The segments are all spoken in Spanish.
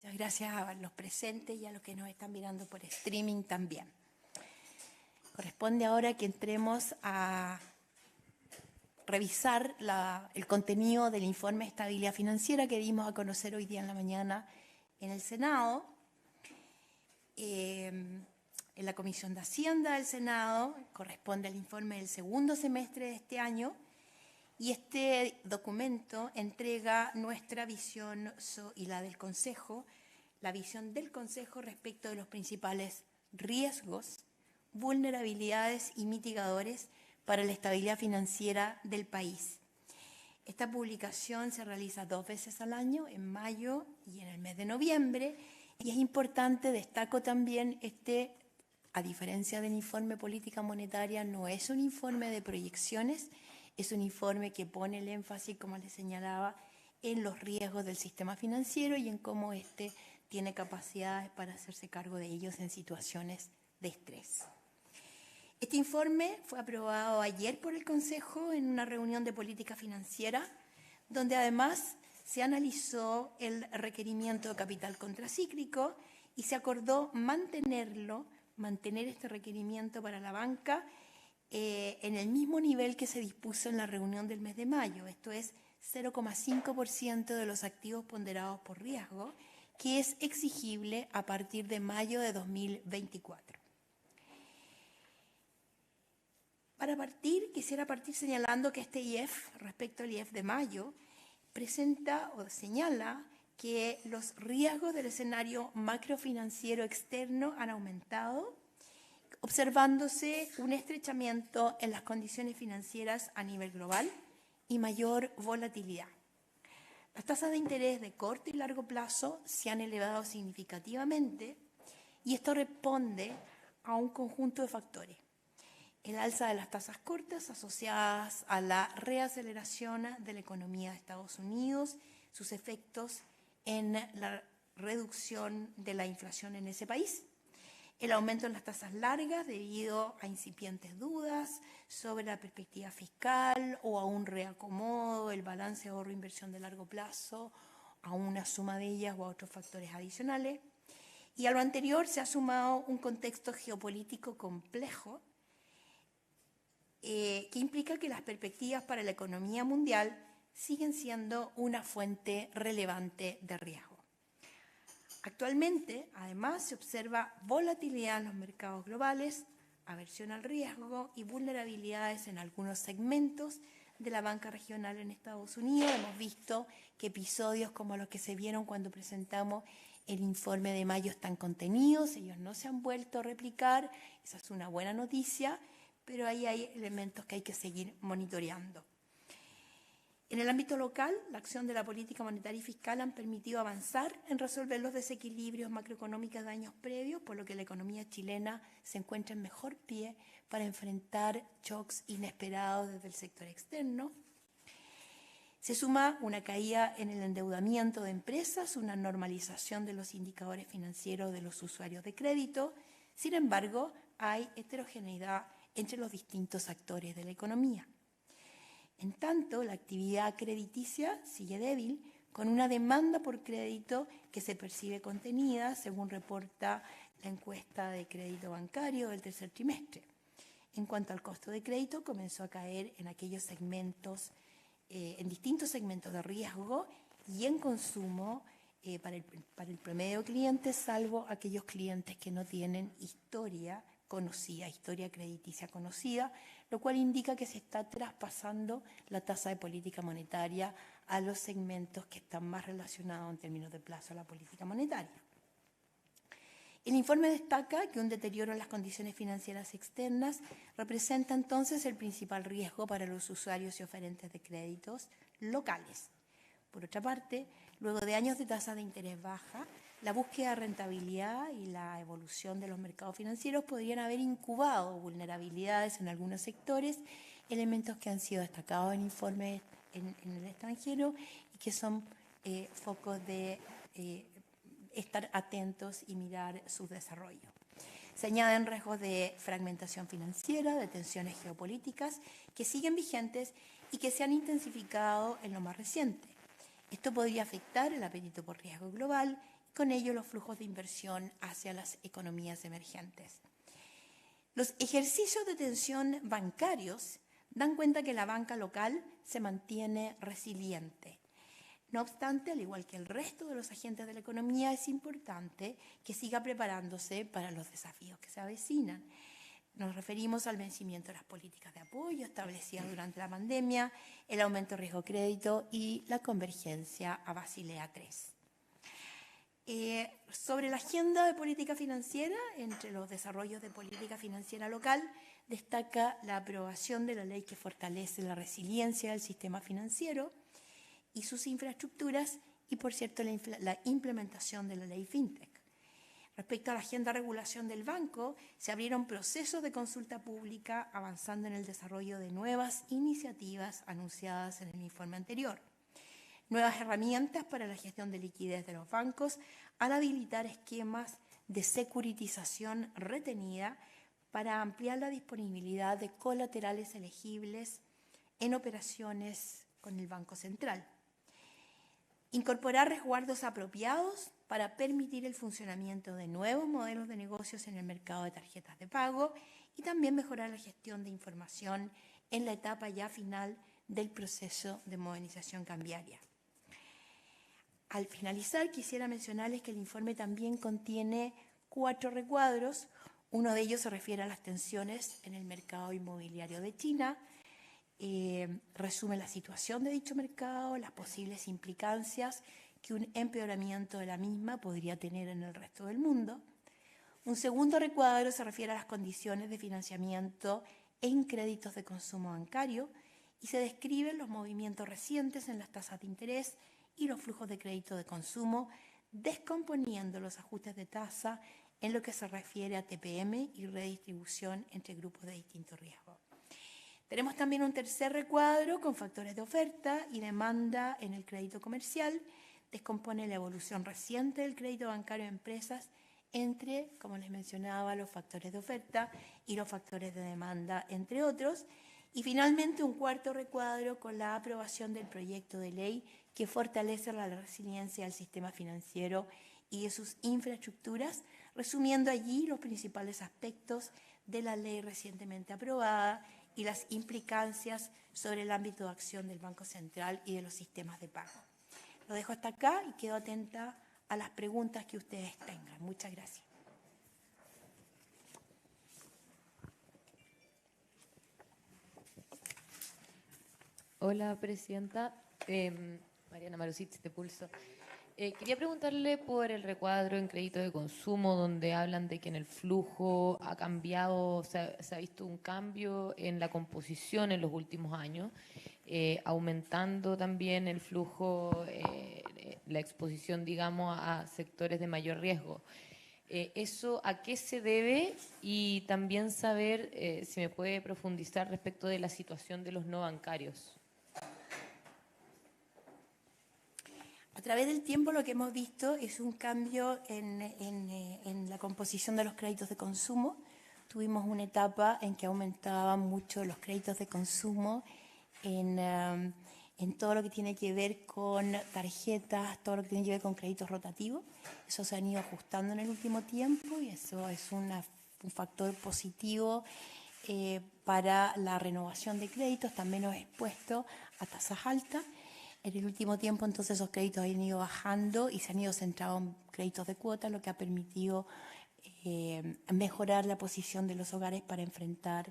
Muchas gracias a los presentes y a los que nos están mirando por streaming también. Corresponde ahora que entremos a revisar el contenido del informe de estabilidad financiera que dimos a conocer hoy día en la mañana en el Senado. En la Comisión de Hacienda del Senado corresponde al informe del segundo semestre de este año y este documento entrega nuestra visión y la del Consejo, la visión del Consejo respecto de los principales riesgos, vulnerabilidades y mitigadores para la estabilidad financiera del país. Esta publicación se realiza 2 veces al año, en mayo y en el mes de noviembre, y es importante, destaco también, a diferencia del informe política monetaria, no es un informe de proyecciones, es un informe que pone el énfasis, como les señalaba, en los riesgos del sistema financiero y en cómo tiene capacidades para hacerse cargo de ellos en situaciones de estrés. Este informe fue aprobado ayer por el Consejo en una reunión de política financiera, donde además se analizó el requerimiento de capital contracíclico y se acordó mantener este requerimiento para la banca en el mismo nivel que se dispuso en la reunión del mes de mayo, esto es 0,5% de los activos ponderados por riesgo, que es exigible a partir de mayo de 2024. Para partir, quisiera partir señalando que este IEF, respecto al IEF de mayo, presenta o señala que los riesgos del escenario macrofinanciero externo han aumentado, observándose un estrechamiento en las condiciones financieras a nivel global y mayor volatilidad. Las tasas de interés de corto y largo plazo se han elevado significativamente y esto responde a un conjunto de factores. El alza de las tasas cortas asociadas a la reaceleración de la economía de Estados Unidos, sus efectos en la reducción de la inflación en ese país. El aumento en las tasas largas debido a incipientes dudas sobre la perspectiva fiscal o a un reacomodo, el balance de ahorro-inversión de largo plazo, a una suma de ellas o a otros factores adicionales. Y a lo anterior se ha sumado un contexto geopolítico complejo que implica que las perspectivas para la economía mundial siguen siendo una fuente relevante de riesgo. Actualmente, además, se observa volatilidad en los mercados globales, aversión al riesgo y vulnerabilidades en algunos segmentos de la banca regional en Estados Unidos. Hemos visto que episodios como los que se vieron cuando presentamos el informe de mayo están contenidos, ellos no se han vuelto a replicar, esa es una buena noticia, pero ahí hay elementos que hay que seguir monitoreando. En el ámbito local, la acción de la política monetaria y fiscal han permitido avanzar en resolver los desequilibrios macroeconómicos de años previos, por lo que la economía chilena se encuentra en mejor pie para enfrentar shocks inesperados desde el sector externo. Se suma una caída en el endeudamiento de empresas, una normalización de los indicadores financieros de los usuarios de crédito. Sin embargo, hay heterogeneidad entre los distintos actores de la economía. En tanto, la actividad crediticia sigue débil, con una demanda por crédito que se percibe contenida, según reporta la encuesta de crédito bancario del tercer trimestre. En cuanto al costo de crédito, comenzó a caer en aquellos segmentos, en distintos segmentos de riesgo y en consumo para el promedio cliente, salvo aquellos clientes que no tienen historia crediticia conocida, lo cual indica que se está traspasando la tasa de política monetaria a los segmentos que están más relacionados en términos de plazo a la política monetaria. El informe destaca que un deterioro en las condiciones financieras externas representa entonces el principal riesgo para los usuarios y oferentes de créditos locales. Por otra parte, luego de años de tasa de interés baja, la búsqueda de rentabilidad y la evolución de los mercados financieros podrían haber incubado vulnerabilidades en algunos sectores, elementos que han sido destacados en informes en el extranjero y que son focos de estar atentos y mirar sus desarrollos. Se añaden riesgos de fragmentación financiera, de tensiones geopolíticas que siguen vigentes y que se han intensificado en lo más reciente. Esto podría afectar el apetito por riesgo global con ello los flujos de inversión hacia las economías emergentes. Los ejercicios de tensión bancarios dan cuenta que la banca local se mantiene resiliente. No obstante, al igual que el resto de los agentes de la economía, es importante que siga preparándose para los desafíos que se avecinan. Nos referimos al vencimiento de las políticas de apoyo establecidas durante la pandemia, el aumento de riesgo crédito y la convergencia a Basilea III. Sobre la agenda de política financiera, entre los desarrollos de política financiera local, destaca la aprobación de la ley que fortalece la resiliencia del sistema financiero y sus infraestructuras y, por cierto, la implementación de la ley FinTech. Respecto a la agenda de regulación del banco, se abrieron procesos de consulta pública avanzando en el desarrollo de nuevas iniciativas anunciadas en el informe anterior. Nuevas herramientas para la gestión de liquidez de los bancos al habilitar esquemas de securitización retenida para ampliar la disponibilidad de colaterales elegibles en operaciones con el Banco Central. Incorporar resguardos apropiados para permitir el funcionamiento de nuevos modelos de negocios en el mercado de tarjetas de pago y también mejorar la gestión de información en la etapa ya final del proceso de modernización cambiaria. Al finalizar, quisiera mencionarles que el informe también contiene 4 recuadros. Uno de ellos se refiere a las tensiones en el mercado inmobiliario de China. Resume la situación de dicho mercado, las posibles implicancias que un empeoramiento de la misma podría tener en el resto del mundo. Un segundo recuadro se refiere a las condiciones de financiamiento en créditos de consumo bancario y se describen los movimientos recientes en las tasas de interés y los flujos de crédito de consumo, descomponiendo los ajustes de tasa en lo que se refiere a TPM y redistribución entre grupos de distinto riesgo. Tenemos también un tercer recuadro con factores de oferta y demanda en el crédito comercial. Descompone la evolución reciente del crédito bancario a empresas entre, como les mencionaba, los factores de oferta y los factores de demanda, entre otros. Y finalmente un cuarto recuadro con la aprobación del proyecto de ley que fortalece la resiliencia del sistema financiero y de sus infraestructuras, resumiendo allí los principales aspectos de la ley recientemente aprobada y las implicancias sobre el ámbito de acción del Banco Central y de los sistemas de pago. Lo dejo hasta acá y quedo atenta a las preguntas que ustedes tengan. Muchas gracias. Hola, presidenta. Mariana Marusich, de Pulso. Quería preguntarle por el recuadro en crédito de consumo, donde hablan de que en el flujo ha cambiado, se ha visto un cambio en la composición en los últimos años, aumentando también el flujo, la exposición, digamos, a sectores de mayor riesgo. ¿Eso a qué se debe? Y también saber si me puede profundizar respecto de la situación de los no bancarios. A través del tiempo lo que hemos visto es un cambio en la composición de los créditos de consumo. Tuvimos una etapa en que aumentaban mucho los créditos de consumo en todo lo que tiene que ver con tarjetas, todo lo que tiene que ver con créditos rotativos. Eso se han ido ajustando en el último tiempo y eso es un factor positivo para la renovación de créditos, están menos expuestos a tasas altas. En el último tiempo, entonces, esos créditos han ido bajando y se han ido centrando en créditos de cuota, lo que ha permitido mejorar la posición de los hogares para enfrentar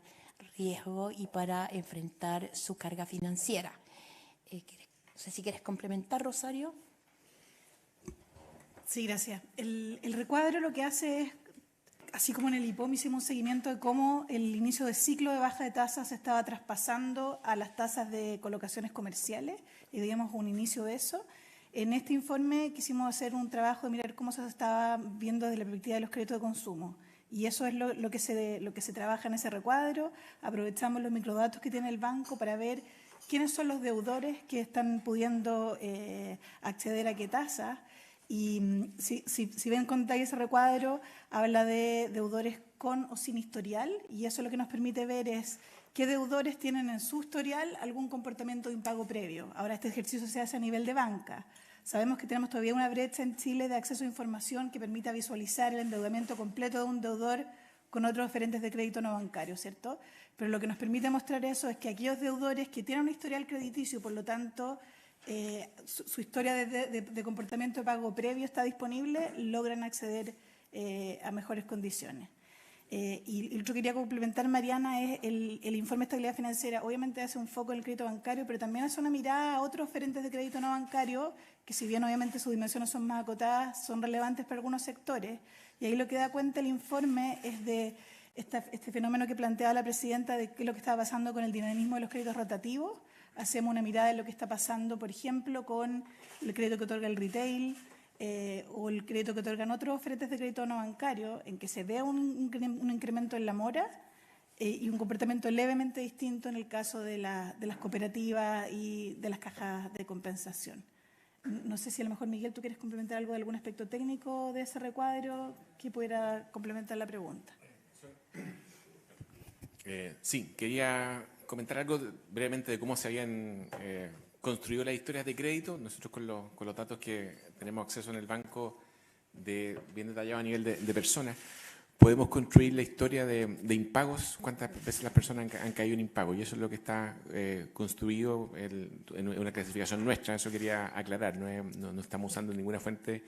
riesgo y para enfrentar su carga financiera. No sé si quieres complementar, Rosario. Sí, gracias. El recuadro lo que hace es, así como en el IPOM hicimos un seguimiento de cómo el inicio de ciclo de baja de tasas se estaba traspasando a las tasas de colocaciones comerciales y digamos un inicio de eso. En este informe quisimos hacer un trabajo de mirar cómo se estaba viendo desde la perspectiva de los créditos de consumo. Y eso es lo que se trabaja en ese recuadro. Aprovechamos los microdatos que tiene el banco para ver quiénes son los deudores que están pudiendo acceder a qué tasa. Y si ven con detalle ese recuadro, habla de deudores con o sin historial, y eso lo que nos permite ver es qué deudores tienen en su historial algún comportamiento de impago previo. Ahora, este ejercicio se hace a nivel de banca. Sabemos que tenemos todavía una brecha en Chile de acceso a información que permita visualizar el endeudamiento completo de un deudor con otros oferentes de crédito no bancario, ¿cierto? Pero lo que nos permite mostrar eso es que aquellos deudores que tienen un historial crediticio, por lo tanto, su historia de comportamiento de pago previo está disponible, logran acceder a mejores condiciones. Y lo que quería complementar, Mariana, es el informe de estabilidad financiera. Obviamente hace un foco en el crédito bancario, pero también hace una mirada a otros oferentes de crédito no bancario, que si bien obviamente sus dimensiones son más acotadas, son relevantes para algunos sectores. Y ahí lo que da cuenta el informe es de este fenómeno que planteaba la presidenta de qué es lo que estaba pasando con el dinamismo de los créditos rotativos. Hacemos una mirada de lo que está pasando, por ejemplo, con el crédito que otorga el retail, o el crédito que otorgan otros oferentes de crédito no bancario, en que se vea un incremento en la mora y un comportamiento levemente distinto en el caso de las cooperativas y de las cajas de compensación. No sé si a lo mejor, Miguel, tú quieres complementar algo de algún aspecto técnico de ese recuadro que pudiera complementar la pregunta. Sí, quería comentar algo brevemente de cómo se habían construido las historias de crédito. Nosotros con los datos que tenemos acceso en el banco, bien detallado a nivel de personas, podemos construir la historia de impagos, cuántas veces las personas han caído en impago, y eso es lo que está construido en una clasificación nuestra. Eso quería aclarar, no estamos usando ninguna fuente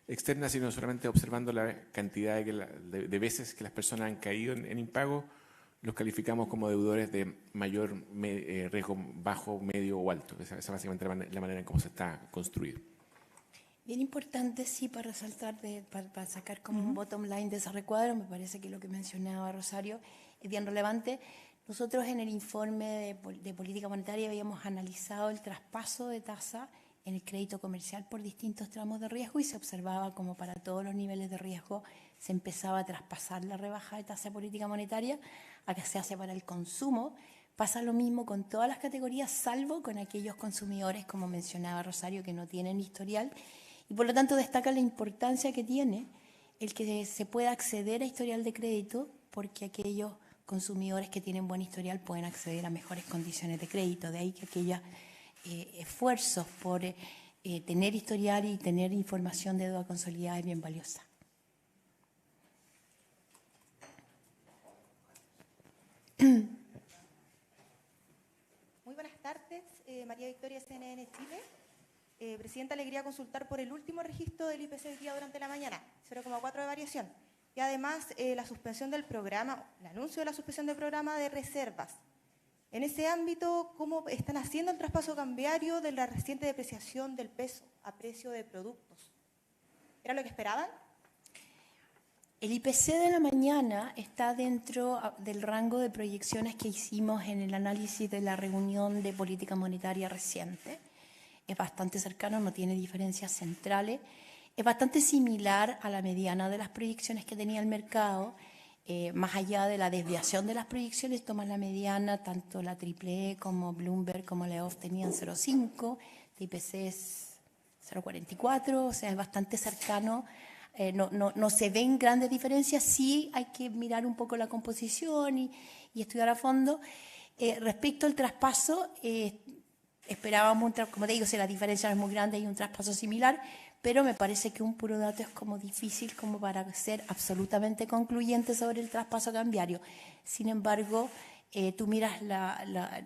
externa, sino solamente observando la cantidad de veces que las personas han caído en impago. Los calificamos como deudores de mayor riesgo bajo, medio o alto. Esa es básicamente la manera en cómo se está construido. Bien importante, sí, para resaltar, para sacar como un bottom line de ese recuadro, me parece que lo que mencionaba Rosario es bien relevante. Nosotros en el informe de política monetaria habíamos analizado el traspaso de tasa en el crédito comercial por distintos tramos de riesgo y se observaba como para todos los niveles de riesgo se empezaba a traspasar la rebaja de tasa de política monetaria a que se hace para el consumo. Pasa lo mismo con todas las categorías, salvo con aquellos consumidores, como mencionaba Rosario, que no tienen historial. Y por lo tanto destaca la importancia que tiene el que se pueda acceder a historial de crédito, porque aquellos consumidores que tienen buen historial pueden acceder a mejores condiciones de crédito. De ahí que aquellos esfuerzos por tener historial y tener información de deuda consolidada es bien valiosa. Muy buenas tardes, María Victoria, CNN Chile. Presidenta, le quería consultar por el último registro del IPC del día durante la mañana, 0,4 de variación. Y además la suspensión del programa, el anuncio de la suspensión del programa de reservas. En ese ámbito, ¿cómo están haciendo el traspaso cambiario de la reciente depreciación del peso a precio de productos? ¿Era lo que esperaban? El IPC de la mañana está dentro del rango de proyecciones que hicimos en el análisis de la reunión de política monetaria reciente. Es bastante cercano, no tiene diferencias centrales. Es bastante similar a la mediana de las proyecciones que tenía el mercado. Más allá de la desviación de las proyecciones, toman la mediana, tanto la AAA como Bloomberg como la EOF tenían 0,5, el IPC es 0,44, o sea, es bastante cercano. No se ven grandes diferencias, sí hay que mirar un poco la composición y estudiar a fondo. Respecto al traspaso, esperábamos, como te digo, si la diferencia no es muy grande, hay un traspaso similar, pero me parece que un puro dato es como difícil como para ser absolutamente concluyente sobre el traspaso cambiario. Sin embargo, tú miras,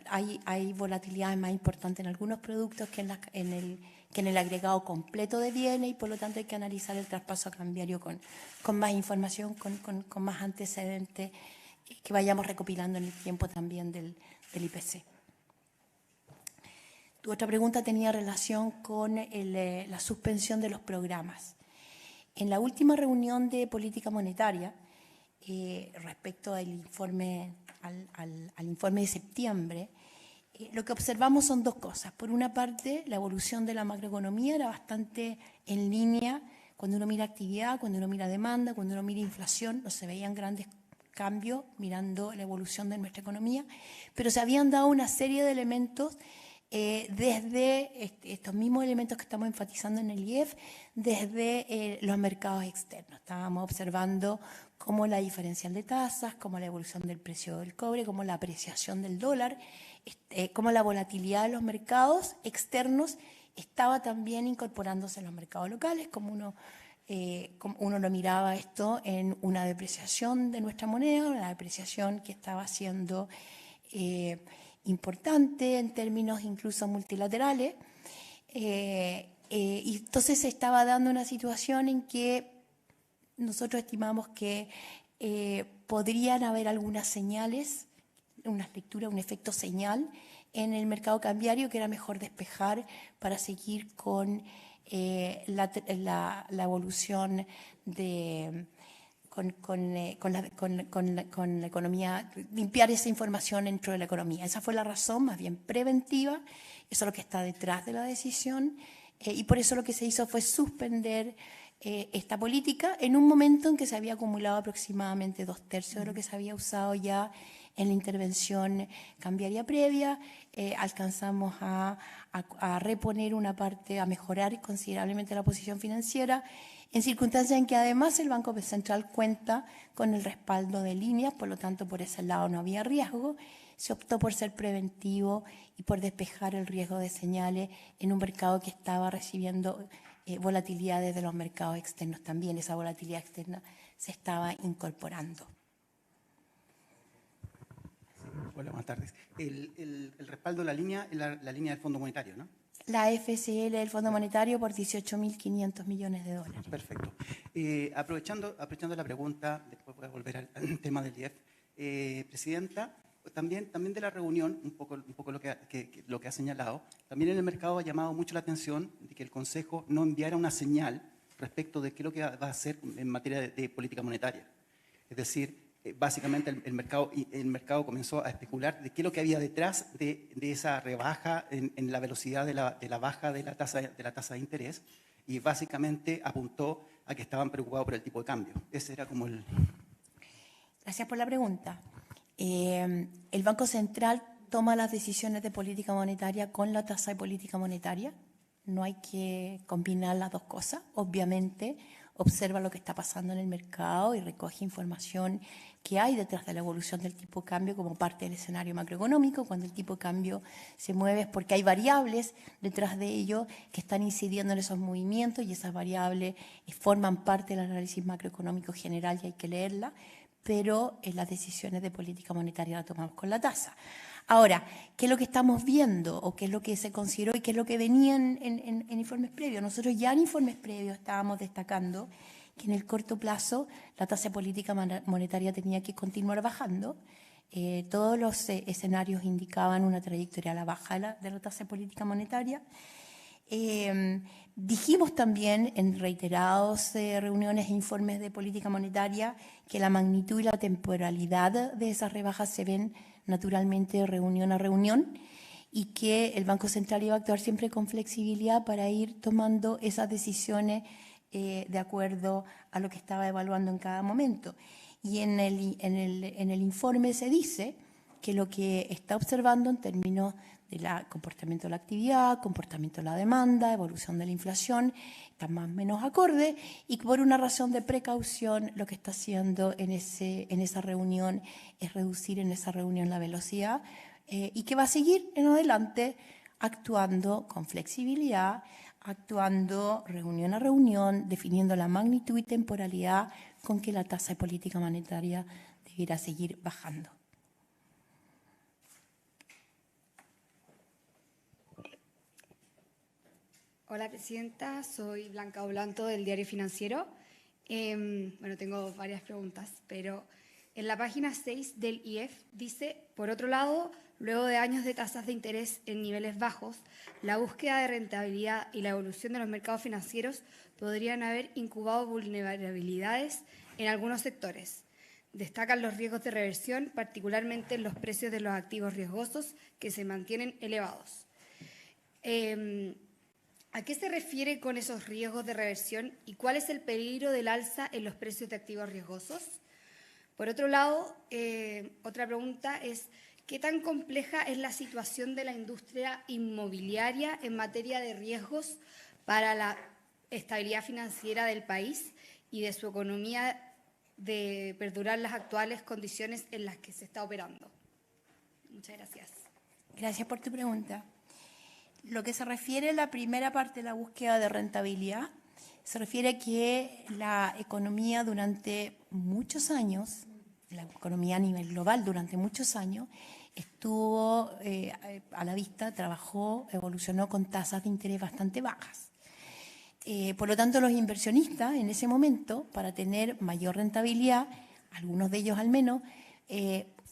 hay volatilidades más importantes en algunos productos que en el agregado completo de bienes y por lo tanto hay que analizar el traspaso cambiario con más información, con más antecedentes que vayamos recopilando en el tiempo también del IPC. Tu otra pregunta tenía relación con la suspensión de los programas. En la última reunión de política monetaria, respecto al informe, al informe de septiembre, lo que observamos son dos cosas. Por una parte, la evolución de la macroeconomía era bastante en línea. Cuando uno mira actividad, cuando uno mira demanda, cuando uno mira inflación, no se veían grandes cambios mirando la evolución de nuestra economía, pero se habían dado una serie de elementos desde estos mismos elementos que estamos enfatizando en el IEF, desde los mercados externos. Estábamos observando cómo la diferencial de tasas, cómo la evolución del precio del cobre, cómo la apreciación del dólar, cómo la volatilidad de los mercados externos estaba también incorporándose en los mercados locales, como uno lo miraba esto en una depreciación de nuestra moneda, una depreciación que estaba siendo importante en términos incluso multilaterales. Y entonces se estaba dando una situación en que nosotros estimamos que podrían haber algunas señales, unas lecturas, un efecto señal en el mercado cambiario que era mejor despejar para seguir con la evolución con la economía, limpiar esa información dentro de la economía. Esa fue la razón más bien preventiva, eso es lo que está detrás de la decisión, y por eso lo que se hizo fue suspender esta política en un momento en que se había acumulado aproximadamente 2/3 de lo que se había usado ya en la intervención cambiaria previa. Alcanzamos a reponer una parte, a mejorar considerablemente la posición financiera, en circunstancias en que además el Banco Central cuenta con el respaldo de líneas, por lo tanto por ese lado no había riesgo. Se optó por ser preventivo y por despejar el riesgo de señales en un mercado que estaba recibiendo volatilidades de los mercados externos también. Esa volatilidad externa se estaba incorporando. Hola, buenas tardes. El respaldo de la línea es la línea del Fondo Monetario, ¿no? La FCL del Fondo Monetario por 18.500 millones de dólares. Perfecto. Aprovechando la pregunta, después voy a volver al tema del IEF. Presidenta, también de la reunión, un poco lo que ha señalado, también en el mercado ha llamado mucho la atención de que el Consejo no enviara una señal respecto de qué es lo que va a hacer en materia de política monetaria. Es decir, básicamente el mercado comenzó a especular de qué es lo que había detrás de esa rebaja en la velocidad de la baja de la tasa de interés, y básicamente apuntó a que estaban preocupados por el tipo de cambio. Ese era como el... Gracias por la pregunta. El Banco Central toma las decisiones de política monetaria con la tasa de política monetaria. No hay que combinar las dos cosas. Obviamente, observa lo que está pasando en el mercado y recoge información que hay detrás de la evolución del tipo de cambio como parte del escenario macroeconómico. Cuando el tipo de cambio se mueve es porque hay variables detrás de ello que están incidiendo en esos movimientos, y esas variables forman parte del análisis macroeconómico general y hay que leerla, pero las decisiones de política monetaria las tomamos con la tasa. Ahora, ¿qué es lo que estamos viendo o qué es lo que se consideró y qué es lo que venía en informes previos? Nosotros ya en informes previos estábamos destacando que en el corto plazo la tasa de política monetaria tenía que continuar bajando. Todos los escenarios indicaban una trayectoria a la baja de la tasa de política monetaria. Dijimos también en reiterados reuniones e informes de política monetaria que la magnitud y la temporalidad de esas rebajas se ven naturalmente de reunión a reunión, y que el Banco Central iba a actuar siempre con flexibilidad para ir tomando esas decisiones de acuerdo a lo que estaba evaluando en cada momento. Y en el informe se dice que lo que está observando en términos del comportamiento de la actividad, comportamiento de la demanda, evolución de la inflación, está más o menos acorde, y por una razón de precaución lo que está haciendo en esa reunión es reducir en esa reunión la velocidad, y que va a seguir en adelante actuando con flexibilidad, actuando reunión a reunión, definiendo la magnitud y temporalidad con que la tasa de política monetaria debiera seguir bajando. Hola, Presidenta. Soy Blanca Oblanto del Diario Financiero. Bueno, tengo varias preguntas, pero en la página 6 del IEF dice, por otro lado, luego de años de tasas de interés en niveles bajos, la búsqueda de rentabilidad y la evolución de los mercados financieros podrían haber incubado vulnerabilidades en algunos sectores. Destacan los riesgos de reversión, particularmente en los precios de los activos riesgosos que se mantienen elevados. ¿A qué se refiere con esos riesgos de reversión y cuál es el peligro del alza en los precios de activos riesgosos? Por otro lado, otra pregunta es, ¿qué tan compleja es la situación de la industria inmobiliaria en materia de riesgos para la estabilidad financiera del país y de su economía de perdurar las actuales condiciones en las que se está operando? Muchas gracias. Gracias por tu pregunta. Lo que se refiere a la primera parte de la búsqueda de rentabilidad, se refiere a que la economía durante muchos años, la economía a nivel global durante muchos años, estuvo a la vista, trabajó, evolucionó con tasas de interés bastante bajas. Por lo tanto, los inversionistas en ese momento, para tener mayor rentabilidad, algunos de ellos al menos,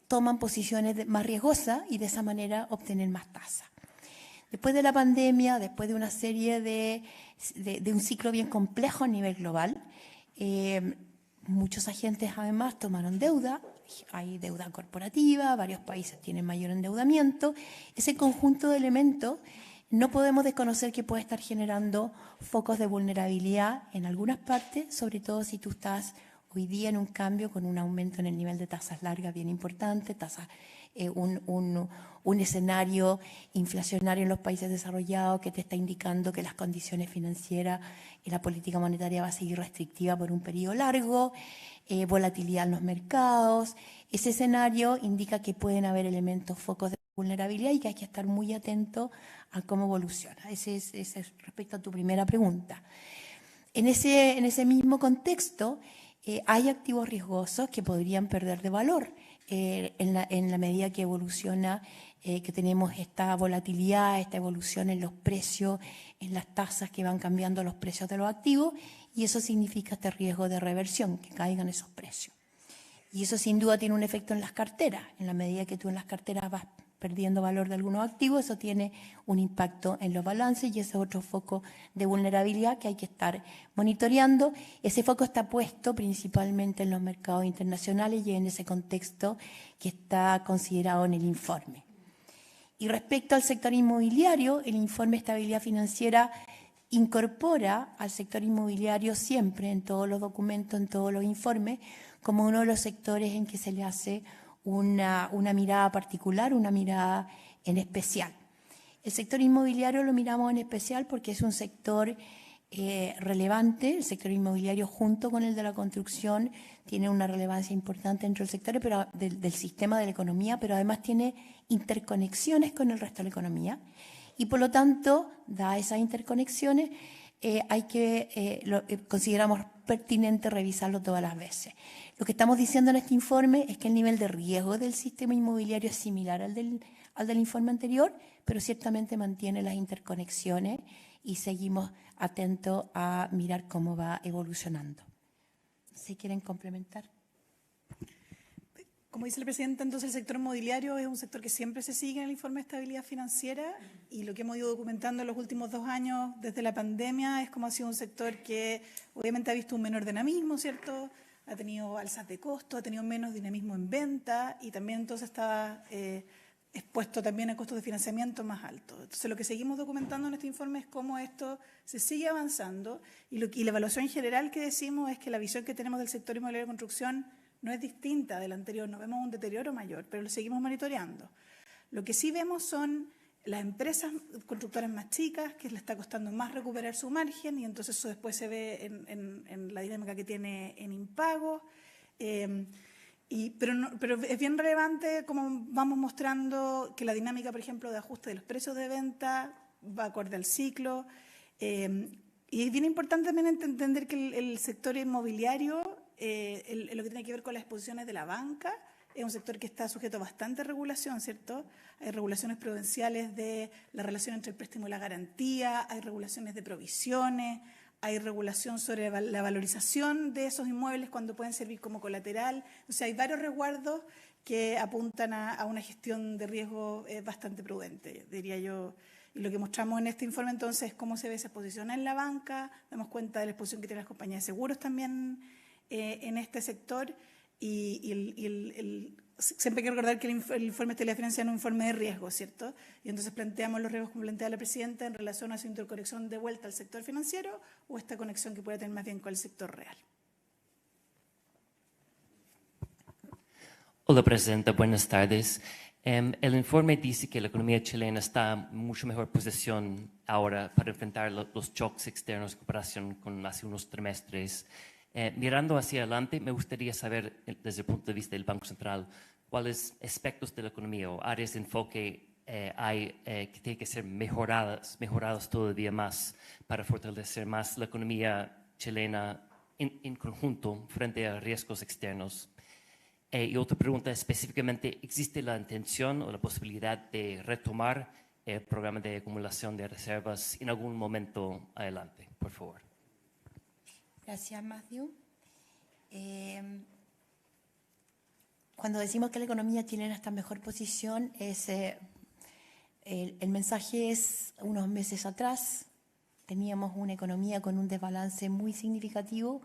toman posiciones más riesgosas y de esa manera obtener más tasas. Después de la pandemia, después de una serie de un ciclo bien complejo a nivel global, muchos agentes además tomaron deuda, hay deuda corporativa, varios países tienen mayor endeudamiento. Ese conjunto de elementos no podemos desconocer que puede estar generando focos de vulnerabilidad en algunas partes, sobre todo si tú estás hoy día en un cambio con un aumento en el nivel de tasas largas bien importante, un escenario inflacionario en los países desarrollados que te está indicando que las condiciones financieras y la política monetaria va a seguir restrictiva por un periodo largo, volatilidad en los mercados. Ese escenario indica que pueden haber elementos, focos de vulnerabilidad y que hay que estar muy atento a cómo evoluciona. Ese es respecto a tu primera pregunta. En ese mismo contexto, hay activos riesgosos que podrían perder de valor en la medida que evoluciona, que tenemos esta volatilidad, esta evolución en los precios, en las tasas que van cambiando los precios de los activos, y eso significa este riesgo de reversión, que caigan esos precios. Y eso sin duda tiene un efecto en las carteras. En la medida que tú en las carteras vas perdiendo valor de algunos activos, eso tiene un impacto en los balances y ese es otro foco de vulnerabilidad que hay que estar monitoreando. Ese foco está puesto principalmente en los mercados internacionales y en ese contexto que está considerado en el informe. Y respecto al sector inmobiliario, el informe de estabilidad financiera incorpora al sector inmobiliario siempre en todos los documentos, en todos los informes, como uno de los sectores en que se le hace una mirada particular, una mirada en especial. El sector inmobiliario lo miramos en especial porque es un sector relevante. El sector inmobiliario junto con el de la construcción tiene una relevancia importante dentro del sector del sistema de la economía, pero además tiene interconexiones con el resto de la economía y por lo tanto, dadas esas interconexiones, consideramos pertinente revisarlo todas las veces. Lo que estamos diciendo en este informe es que el nivel de riesgo del sistema inmobiliario es similar al del informe anterior, pero ciertamente mantiene las interconexiones y seguimos atentos a mirar cómo va evolucionando. ¿Si quieren complementar? Como dice el presidente, entonces el sector inmobiliario es un sector que siempre se sigue en el informe de estabilidad financiera y lo que hemos ido documentando en los últimos 2 años desde la pandemia es como ha sido un sector que obviamente ha visto un menor dinamismo, ¿cierto? Ha tenido alzas de costo, ha tenido menos dinamismo en venta y también entonces está expuesto también a costos de financiamiento más altos. Entonces lo que seguimos documentando en este informe es cómo esto se sigue avanzando y la evaluación general que decimos es que la visión que tenemos del sector inmobiliario de construcción no es distinta del anterior, no vemos un deterioro mayor, pero lo seguimos monitoreando. Lo que sí vemos son las empresas constructoras más chicas, que le está costando más recuperar su margen y entonces eso después se ve en la dinámica que tiene en impagos. Pero es bien relevante como vamos mostrando que la dinámica, por ejemplo, de ajuste de los precios de venta va acorde al ciclo. Y es bien importante también entender que el sector inmobiliario, lo que tiene que ver con las exposiciones de la banca, es un sector que está sujeto a bastante regulación, ¿cierto? Hay regulaciones prudenciales de la relación entre el préstamo y la garantía, hay regulaciones de provisiones, hay regulación sobre la valorización de esos inmuebles cuando pueden servir como colateral. O sea, hay varios resguardos que apuntan a una gestión de riesgo bastante prudente, diría yo. Y lo que mostramos en este informe entonces es cómo se ve esa exposición en la banca, damos cuenta de la exposición que tienen las compañías de seguros también en este sector siempre hay que recordar que el informe de estabilidad financiera es un informe de riesgo, ¿cierto? Y entonces planteamos los riesgos como plantea la presidenta en relación a su interconexión de vuelta al sector financiero o esta conexión que puede tener más bien con el sector real. Hola, Presidenta. Buenas tardes. El informe dice que la economía chilena está en mucho mejor posición ahora para enfrentar los shocks externos en comparación con hace unos trimestres. Mirando hacia adelante, me gustaría saber, desde el punto de vista del Banco Central, cuáles aspectos de la economía o áreas de enfoque que tienen que ser mejoradas todavía más para fortalecer más la economía chilena en conjunto frente a riesgos externos. Y otra pregunta específicamente, ¿existe la intención o la posibilidad de retomar el programa de acumulación de reservas en algún momento adelante? Por favor. Gracias, Matthew. Cuando decimos que la economía chilena está en mejor posición, el mensaje es unos meses atrás teníamos una economía con un desbalance muy significativo,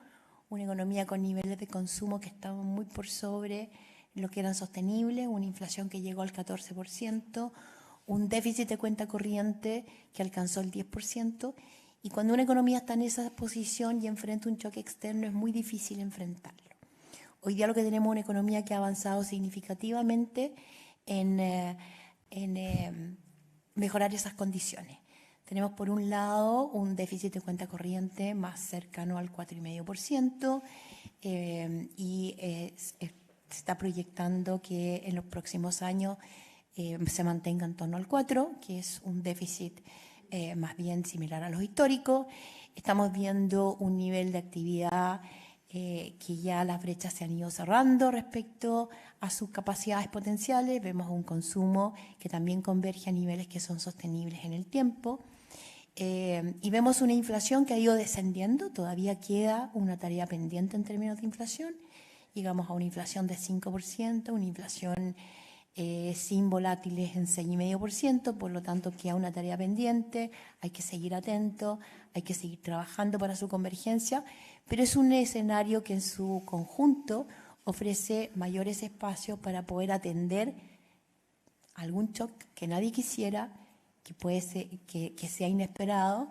una economía con niveles de consumo que estaban muy por sobre lo que eran sostenibles, una inflación que llegó al 14%, un déficit de cuenta corriente que alcanzó el 10%, y cuando una economía está en esa posición y enfrenta un choque externo es muy difícil enfrentarlo. Hoy día lo que tenemos es una economía que ha avanzado significativamente en mejorar esas condiciones. Tenemos por un lado un déficit de cuenta corriente más cercano al 4,5% y se está proyectando que en los próximos años se mantenga en torno al 4%, que es un déficit más bien similar a los históricos. Estamos viendo un nivel de actividad que ya las brechas se han ido cerrando respecto a sus capacidades potenciales. Vemos un consumo que también converge a niveles que son sostenibles en el tiempo. Y vemos una inflación que ha ido descendiendo. Todavía queda una tarea pendiente en términos de inflación. Llegamos a una inflación de 5%, una inflación sin volátiles en 6,5%, por lo tanto queda una tarea pendiente, hay que seguir atento, hay que seguir trabajando para su convergencia, pero es un escenario que en su conjunto ofrece mayores espacios para poder atender algún shock que nadie quisiera, que puede ser, que sea inesperado,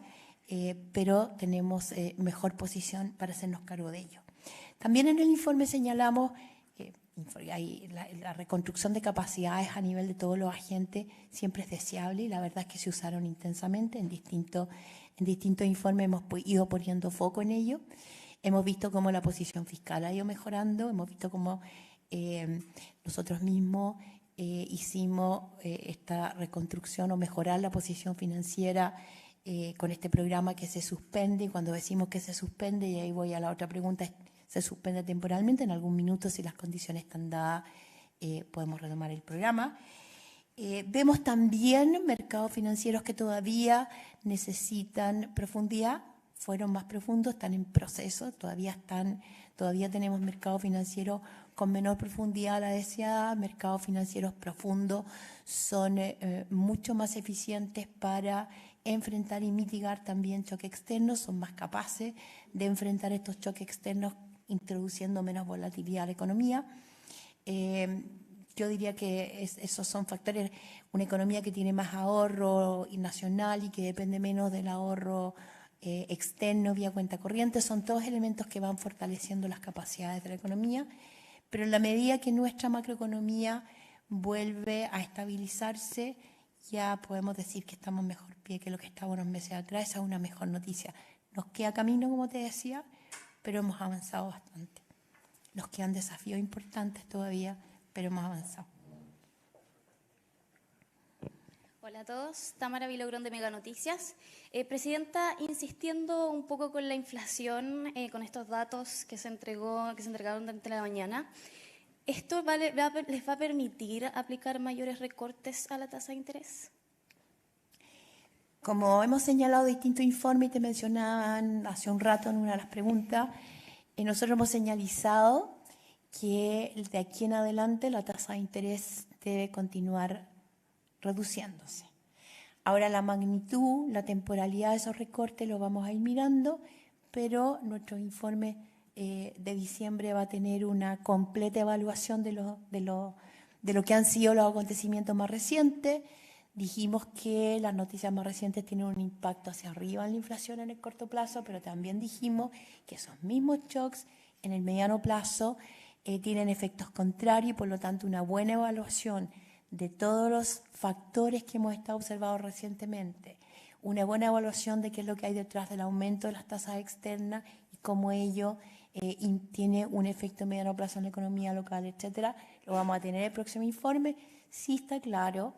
pero tenemos mejor posición para hacernos cargo de ello. También en el informe señalamos la reconstrucción de capacidades a nivel de todos los agentes siempre es deseable y la verdad es que se usaron intensamente en distintos informes, hemos ido poniendo foco en ello. Hemos visto cómo la posición fiscal ha ido mejorando, hemos visto cómo nosotros mismos hicimos esta reconstrucción o mejorar la posición financiera con este programa que se suspende, y cuando decimos que se suspende, y ahí voy a la otra pregunta, se suspende temporalmente, en algún minuto si las condiciones están dadas podemos retomar el programa. Vemos también mercados financieros que todavía necesitan profundidad, fueron más profundos, están en proceso, todavía tenemos mercados financieros con menor profundidad a la deseada. Mercados financieros profundos son mucho más eficientes para enfrentar y mitigar también choques externos, son más capaces de enfrentar estos choques externos introduciendo menos volatilidad a la economía. Yo diría que esos son factores, una economía que tiene más ahorro nacional y que depende menos del ahorro externo vía cuenta corriente, son todos elementos que van fortaleciendo las capacidades de la economía, pero en la medida que nuestra macroeconomía vuelve a estabilizarse, ya podemos decir que estamos mejor pie que lo que estábamos unos meses atrás. Esa es una mejor noticia. Nos queda camino, como te decía, pero hemos avanzado bastante. Nos quedan desafíos importantes todavía, pero hemos avanzado. Hola a todos, Tamara Vilogrón de Mega Noticias. Presidenta, insistiendo un poco con la inflación, con estos datos que se entregaron durante la mañana, ¿esto les va a permitir aplicar mayores recortes a la tasa de interés? Como hemos señalado distintos informes y te mencionaban hace un rato en una de las preguntas, nosotros hemos señalizado que de aquí en adelante la tasa de interés debe continuar reduciéndose. Ahora la magnitud, la temporalidad de esos recortes lo vamos a ir mirando, pero nuestro informe de diciembre va a tener una completa evaluación de lo que han sido los acontecimientos más recientes. Dijimos que las noticias más recientes tienen un impacto hacia arriba en la inflación en el corto plazo, pero también dijimos que esos mismos shocks en el mediano plazo tienen efectos contrarios y por lo tanto una buena evaluación de todos los factores que hemos estado observando recientemente, una buena evaluación de qué es lo que hay detrás del aumento de las tasas externas y cómo ello tiene un efecto a mediano plazo en la economía local, etcétera, lo vamos a tener en el próximo informe. Sí está claro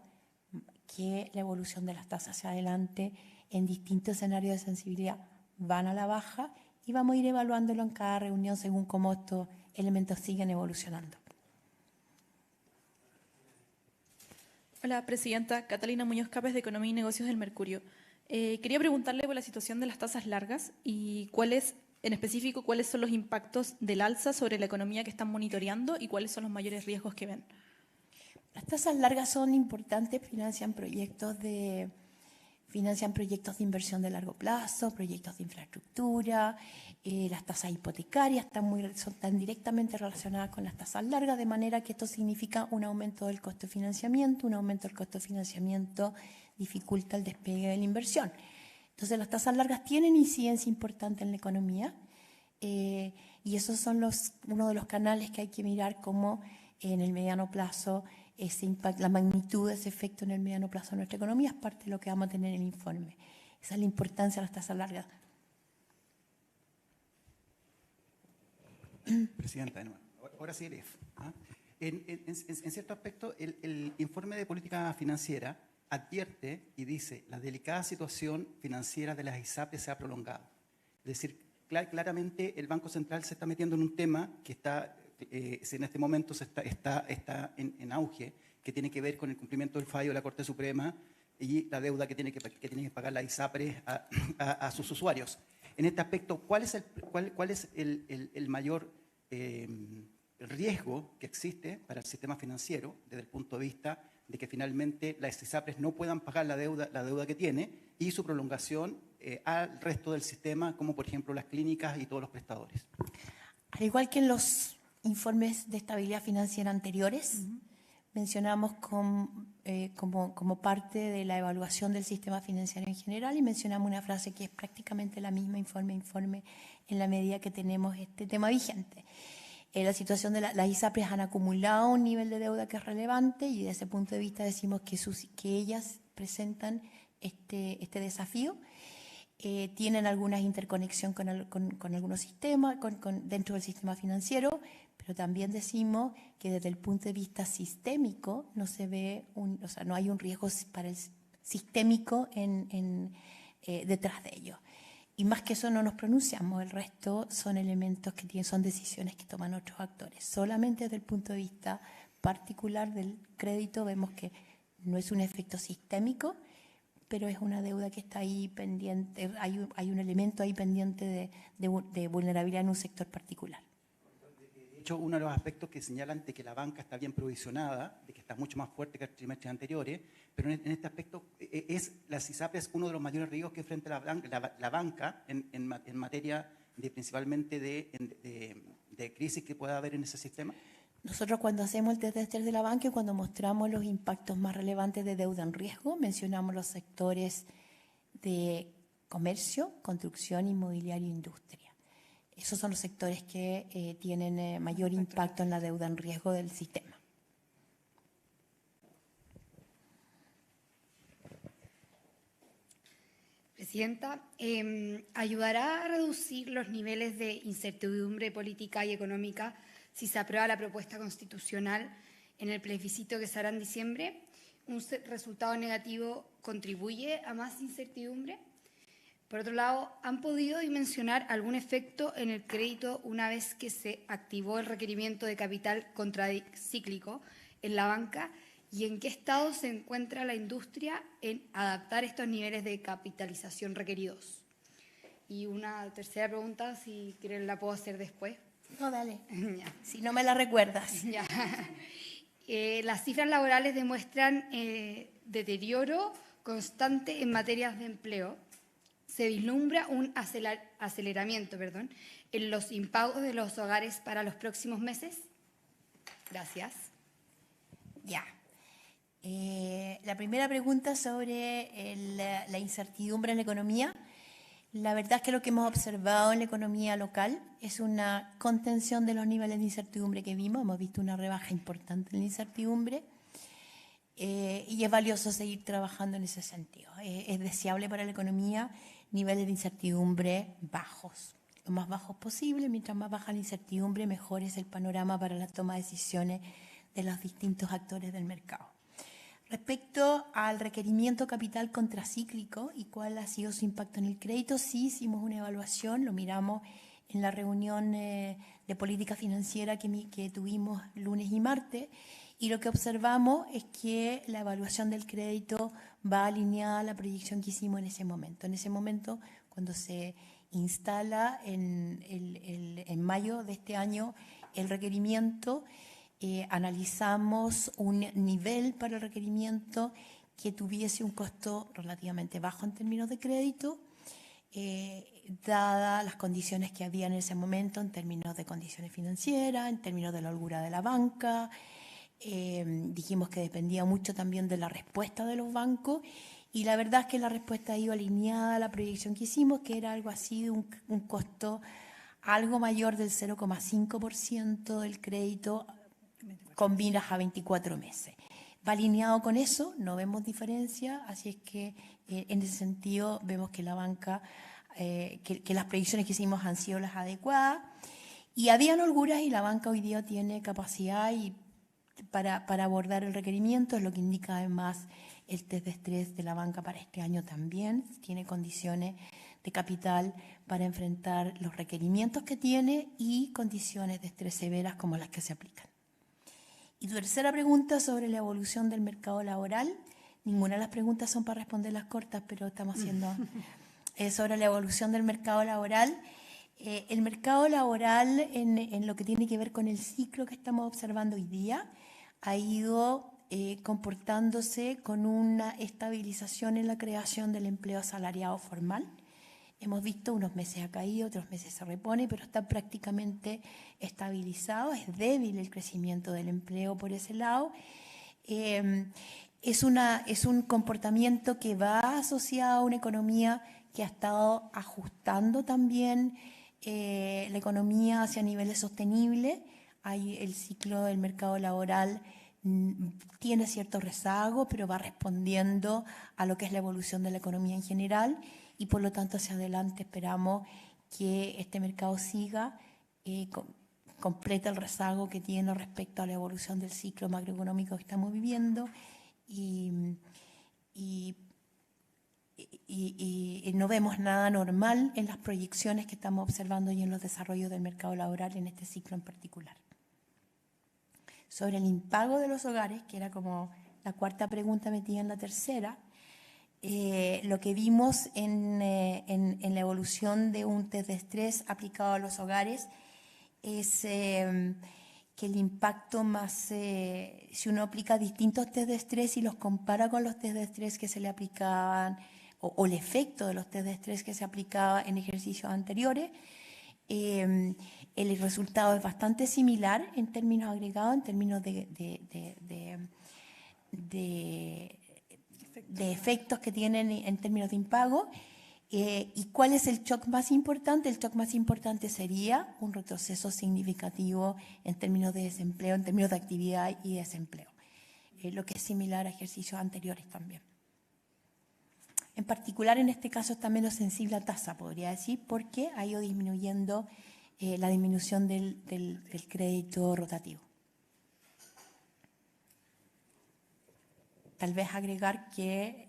que la evolución de las tasas hacia adelante en distintos escenarios de sensibilidad van a la baja y vamos a ir evaluándolo en cada reunión según cómo estos elementos siguen evolucionando. Hola, Presidenta. Catalina Muñoz Capes, de Economía y Negocios del Mercurio. Quería preguntarle por la situación de las tasas largas y en específico, cuáles son los impactos del alza sobre la economía que están monitoreando y cuáles son los mayores riesgos que ven. Las tasas largas son importantes, financian proyectos de inversión de largo plazo, proyectos de infraestructura. Las tasas hipotecarias están directamente relacionadas con las tasas largas, de manera que esto significa un aumento del costo de financiamiento. Un aumento del costo de financiamiento dificulta el despegue de la inversión. Entonces, las tasas largas tienen incidencia importante en la economía y esos son uno de los canales que hay que mirar cómo en el mediano plazo ese impacto, la magnitud de ese efecto en el mediano plazo de nuestra economía es parte de lo que vamos a tener en el informe. Esa es la importancia de las tasas largas. Presidenta, de nuevo. Ahora sí el IEF. En cierto aspecto, el informe de política financiera advierte y dice la delicada situación financiera de las ISAPRES se ha prolongado. Es decir, claramente el Banco Central se está metiendo en un tema que está, en este momento está en auge, que tiene que ver con el cumplimiento del fallo de la Corte Suprema y la deuda que tiene que pagar la ISAPRES a sus usuarios. En este aspecto, ¿cuál es el mayor riesgo que existe para el sistema financiero desde el punto de vista de que finalmente las ISAPRES no puedan pagar la deuda que tiene y su prolongación al resto del sistema, como por ejemplo las clínicas y todos los prestadores? Al igual que en los informes de estabilidad financiera anteriores, mencionamos como parte de la evaluación del sistema financiero en general y mencionamos una frase que es prácticamente la misma informe en la medida que tenemos este tema vigente. La situación de las ISAPRES han acumulado un nivel de deuda que es relevante y desde ese punto de vista decimos que ellas presentan este desafío. Tienen alguna interconexión con algunos sistemas, dentro del sistema financiero, pero también decimos que desde el punto de vista sistémico no se ve no hay un riesgo para el sistémico detrás de ello. Y más que eso no nos pronunciamos, el resto son elementos son decisiones que toman otros actores. Solamente desde el punto de vista particular del crédito vemos que no es un efecto sistémico, pero es una deuda que está ahí pendiente, hay un elemento ahí pendiente de vulnerabilidad en un sector particular. De hecho, uno de los aspectos que señalan de que la banca está bien provisionada, de que está mucho más fuerte que los trimestres anteriores, pero en este aspecto las ISAPRES uno de los mayores riesgos que enfrenta la banca en materia principalmente de crisis que pueda haber en ese sistema. Nosotros cuando hacemos el test de estrés de la banca y cuando mostramos los impactos más relevantes de deuda en riesgo, mencionamos los sectores de comercio, construcción, inmobiliario e industria. Esos son los sectores que tienen mayor impacto en la deuda en riesgo del sistema. Presidenta, ¿ayudará a reducir los niveles de incertidumbre política y económica si se aprueba la propuesta constitucional en el plebiscito que se hará en diciembre? ¿Un resultado negativo contribuye a más incertidumbre? Por otro lado, ¿han podido dimensionar algún efecto en el crédito una vez que se activó el requerimiento de capital contracíclico en la banca? ¿Y en qué estado se encuentra la industria en adaptar estos niveles de capitalización requeridos? Y una tercera pregunta, si quieren la puedo hacer después. No, dale. Ya. Si no me la recuerdas. Ya. Las cifras laborales demuestran deterioro constante en materias de empleo. Se vislumbra un aceleramiento en los impagos de los hogares para los próximos meses. Gracias. Ya. La primera pregunta sobre la incertidumbre en la economía. La verdad es que lo que hemos observado en la economía local es una contención de los niveles de incertidumbre que vimos. Hemos visto una rebaja importante en la incertidumbre y es valioso seguir trabajando en ese sentido. Es deseable para la economía niveles de incertidumbre bajos, lo más bajos posible. Mientras más baja la incertidumbre, mejor es el panorama para la toma de decisiones de los distintos actores del mercado. Respecto al requerimiento capital contracíclico y cuál ha sido su impacto en el crédito, sí hicimos una evaluación, lo miramos en la reunión de política financiera que tuvimos lunes y martes, y lo que observamos es que la evaluación del crédito va alineada a la proyección que hicimos en ese momento. En ese momento, cuando se instala en mayo de este año el requerimiento, analizamos un nivel para el requerimiento que tuviese un costo relativamente bajo en términos de crédito, dadas las condiciones que había en ese momento en términos de condiciones financieras, en términos de la holgura de la banca. Dijimos que dependía mucho también de la respuesta de los bancos, y la verdad es que la respuesta ha ido alineada a la proyección que hicimos, que era algo así de un costo algo mayor del 0,5% del crédito con miras a 24 meses. Va alineado con eso, no vemos diferencia, así es que en ese sentido vemos que la banca, que las previsiones que hicimos han sido las adecuadas, y habían holguras y la banca hoy día tiene capacidad para abordar el requerimiento, es lo que indica además el test de estrés de la banca para este año también, tiene condiciones de capital para enfrentar los requerimientos que tiene y condiciones de estrés severas como las que se aplican. Y tu tercera pregunta sobre la evolución del mercado laboral. Ninguna de las preguntas son para responderlas cortas, pero estamos haciendo sobre la evolución del mercado laboral. El mercado laboral, en lo que tiene que ver con el ciclo que estamos observando hoy día, ha ido comportándose con una estabilización en la creación del empleo asalariado formal. Hemos visto unos meses ha caído, otros meses se repone, pero está prácticamente estabilizado. Es débil el crecimiento del empleo por ese lado. Es un comportamiento que va asociado a una economía que ha estado ajustando también la economía hacia niveles sostenibles. El ciclo del mercado laboral tiene cierto rezago, pero va respondiendo a lo que es la evolución de la economía en general, y por lo tanto hacia adelante esperamos que este mercado siga, completa el rezago que tiene respecto a la evolución del ciclo macroeconómico que estamos viviendo, y no vemos nada normal en las proyecciones que estamos observando y en los desarrollos del mercado laboral en este ciclo en particular. Sobre el impago de los hogares, que era como la cuarta pregunta metida en la tercera, lo que vimos en la evolución de un test de estrés aplicado a los hogares es que el impacto más, si uno aplica distintos test de estrés y los compara con los test de estrés que se le aplicaban, o el efecto de los test de estrés que se aplicaba en ejercicios anteriores, el resultado es bastante similar en términos agregados, en términos de efectos que tienen en términos de impago. ¿Y cuál es el shock más importante? El shock más importante sería un retroceso significativo en términos de desempleo, en términos de actividad y desempleo, lo que es similar a ejercicios anteriores también. En particular, en este caso está menos sensible a tasa, podría decir, porque ha ido disminuyendo la disminución del crédito rotativo. Tal vez agregar que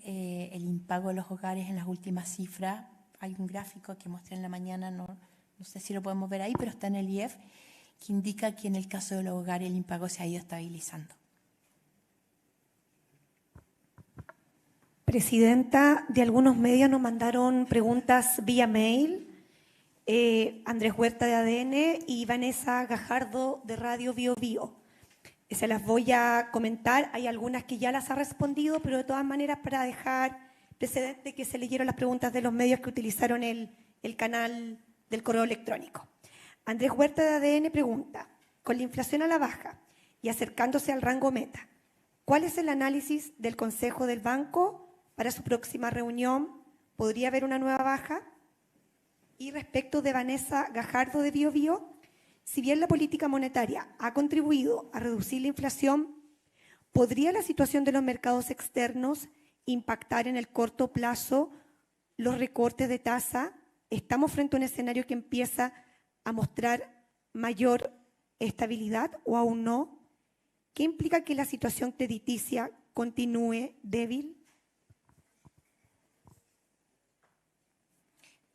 el impago de los hogares en las últimas cifras, hay un gráfico que mostré en la mañana, no sé si lo podemos ver ahí, pero está en el IEF, que indica que en el caso de los hogares el impago se ha ido estabilizando. Presidenta, de algunos medios nos mandaron preguntas vía mail. Andrés Huerta de ADN y Vanessa Gajardo de Radio Bio Bio. Se las voy a comentar, hay algunas que ya las ha respondido, pero de todas maneras para dejar precedente que se leyeron las preguntas de los medios que utilizaron el canal del correo electrónico. Andrés Huerta de ADN pregunta, con la inflación a la baja y acercándose al rango meta, ¿cuál es el análisis del Consejo del Banco para su próxima reunión? ¿Podría haber una nueva baja? Y respecto de Vanessa Gajardo de Bio Bio, si bien la política monetaria ha contribuido a reducir la inflación, ¿podría la situación de los mercados externos impactar en el corto plazo los recortes de tasa? ¿Estamos frente a un escenario que empieza a mostrar mayor estabilidad o aún no? ¿Qué implica que la situación crediticia continúe débil?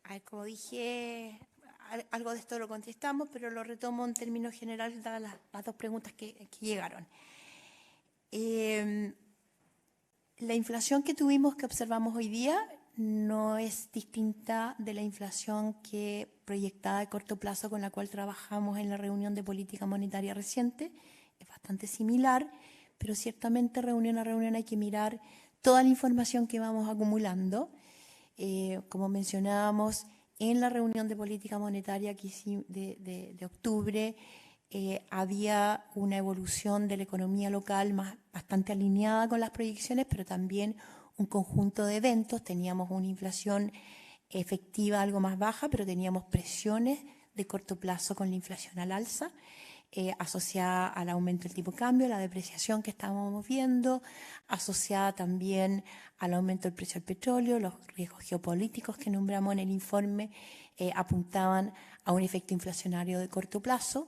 A ver, como dije, algo de esto lo contestamos, pero lo retomo en términos generales, dadas las dos preguntas que llegaron. La inflación que observamos hoy día, no es distinta de la inflación proyectada de corto plazo con la cual trabajamos en la reunión de política monetaria reciente. Es bastante similar, pero ciertamente reunión a reunión hay que mirar toda la información que vamos acumulando. Como mencionábamos, en la reunión de política monetaria de octubre, había una evolución de la economía local bastante alineada con las proyecciones, pero también un conjunto de eventos. Teníamos una inflación efectiva algo más baja, pero teníamos presiones de corto plazo con la inflación al alza, asociada al aumento del tipo de cambio, la depreciación que estábamos viendo, asociada también al aumento del precio del petróleo. Los riesgos geopolíticos que nombramos en el informe apuntaban a un efecto inflacionario de corto plazo.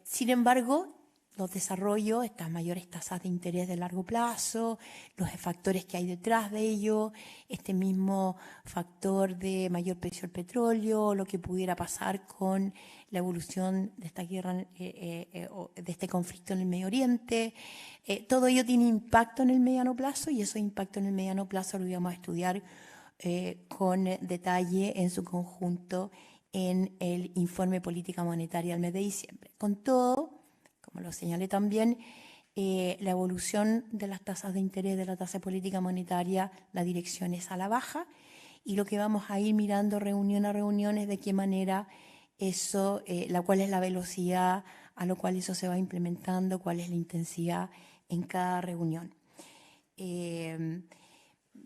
Sin embargo, los desarrollos, estas mayores tasas de interés de largo plazo, los factores que hay detrás de ello, este mismo factor de mayor precio del petróleo, lo que pudiera pasar con la evolución de esta guerra, de este conflicto en el Medio Oriente, todo ello tiene impacto en el mediano plazo, y ese impacto en el mediano plazo lo íbamos a estudiar con detalle en su conjunto en el informe política monetaria del mes de diciembre. Con todo, como lo señalé también, la evolución de las tasas de interés de la tasa de política monetaria, la dirección es a la baja, y lo que vamos a ir mirando reunión a reunión es de qué manera eso, cuál es la velocidad a lo cual eso se va implementando, cuál es la intensidad en cada reunión.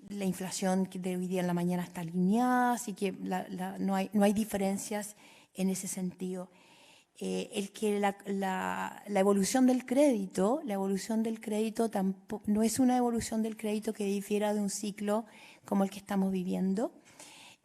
La inflación de hoy día en la mañana está alineada, así que no hay diferencias en ese sentido. La evolución del crédito no es una evolución del crédito que difiera de un ciclo como el que estamos viviendo.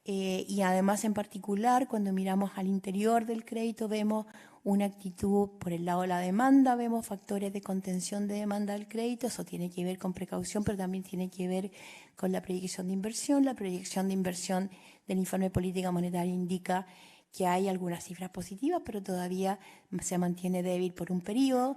Y además, en particular, cuando miramos al interior del crédito, vemos una actitud por el lado de la demanda, vemos factores de contención de demanda del crédito. Eso tiene que ver con precaución, pero también tiene que ver con la proyección de inversión. La proyección de inversión del informe de política monetaria indica que hay algunas cifras positivas, pero todavía se mantiene débil por un periodo.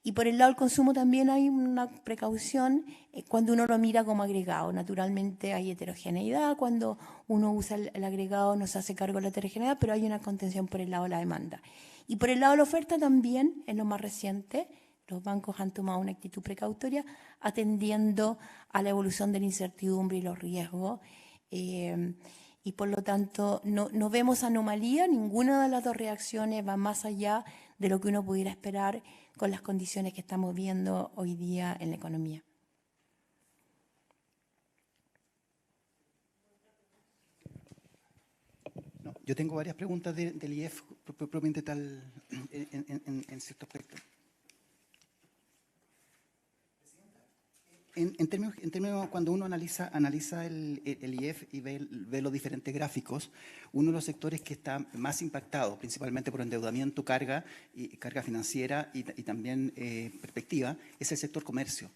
Y por el lado del consumo también hay una precaución cuando uno lo mira como agregado. Naturalmente hay heterogeneidad, cuando uno usa el agregado no se hace cargo de la heterogeneidad, pero hay una contención por el lado de la demanda. Y por el lado de la oferta también, en lo más reciente, los bancos han tomado una actitud precautoria atendiendo a la evolución de la incertidumbre y los riesgos. Y por lo tanto no vemos anomalía, ninguna de las dos reacciones va más allá de lo que uno pudiera esperar con las condiciones que estamos viendo hoy día en la economía. No, yo tengo varias preguntas del IEF propiamente tal en cierto aspecto. En términos, cuando uno analiza el IEF y ve los diferentes gráficos, uno de los sectores que está más impactado, principalmente por endeudamiento, carga financiera y también perspectiva, es el sector comercio.